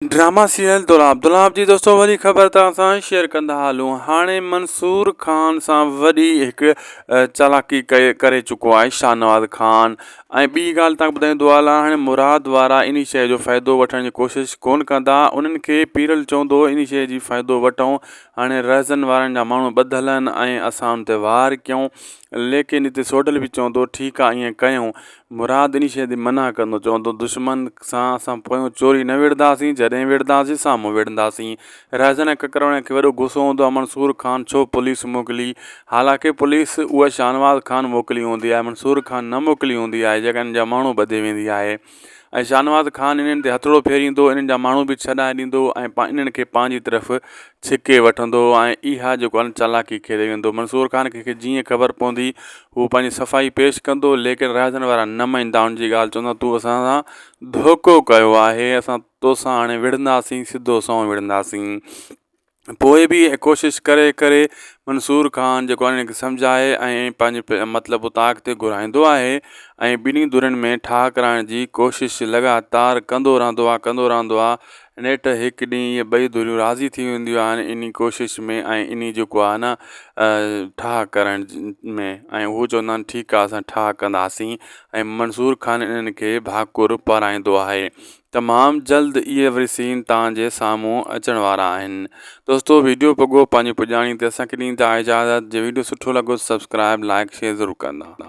Drama serial दुलाब जी दोस्तों वरी ख़बर तव्हां सां शेयर कंदा हलूं। हाणे मंसूर खान सां वॾी हिकु चालाकी करे चुको आहे शाहनवाज़ खान। ऐं ॿी ॻाल्हि तव्हांखे ॿुधाईंदो हलां, हाणे मुराद वारा इन शइ जो फ़ाइदो वठण जी कोशिशि कोन कंदा। उन्हनि खे पीरल चवंदो इन शइ जी फ़ाइदो वठूं। हाणे रहज़न वारनि जा माण्हू ॿधल आहिनि ऐं असां उन ते वार कयूं, लेकिन हिते सोडल बि चवंदो ठीकु आहे ईअं कयूं। मुराद इन शइ ते मना कंदो, चवंदो दुश्मन सां असां पोयों चोरी न विढ़ंदासीं, जॾहिं विढ़ंदासीं साम्हूं विढ़ंदासीं। रहज़न ककरवण खे वॾो गुस्सो हूंदो आहे, मंसूर खान छो पुलिस मोकिली। हालांकि पुलिस उहा शाहनवाज़ खान मोकिली हूंदी आहे, मंसूर खान न मोकिली हूंदी आहे, जॻहनि जा माण्हू ॿधे वेंदी आहे। ऐं शाहनवाज़ खान इन्हनि ते हथड़ो फेरींदो, इन्हनि जा माण्हू बि छॾाए ॾींदो ऐं इन्हनि खे पंहिंजी तरफ़ छिके वठंदो ऐं इहा जेको आहे चालाकी खेॾे वेंदो। मंसूर खान खे जीअं ख़बर पवंदी हू पंहिंजी सफ़ाई पेश कंदो, लेकिन रहज़न वारा न मञींदा उनजी ॻाल्हि, चवंदा तूं असां सां धोखो कयो आहे, असां तोसां हाणे विढ़ंदासीं, सिधो संहुं विढ़ंदासीं। पोइ बि कोशिशि करे करे मंसूर खान जेको आहे हिनखे सम्झाए ऐं पंहिंजे मतिलबु उतां अॻिते घुराईंदो आहे ऐं ॿिन्ही धुरनि में ठाह कराइण जी कोशिशि लगातार कंदो रहंदो आहे। नेठि हिकु ॾींहुं इहे ॿई धुरियूं राज़ी थी वेंदियूं आहिनि इन कोशिशि में ऐं इन जेको आहे न ठाह करण में, ऐं उहो चवंदा आहिनि ठीकु आहे असां ठाह कंदासीं ऐं मंसूर खान इन्हनि खे भाकुर पाराईंदो आहे। तमामु जल्द इहे वरी सीन तव्हांजे साम्हूं अचण वारा आहिनि। दोस्तो वीडियो पॻो पंहिंजी पुॼाणी ते असांखे ॾींदा इजाज़त। जे वीडियो सुठो लॻो सब्सक्राइब लाइक शेयर ज़रूरु कंदा।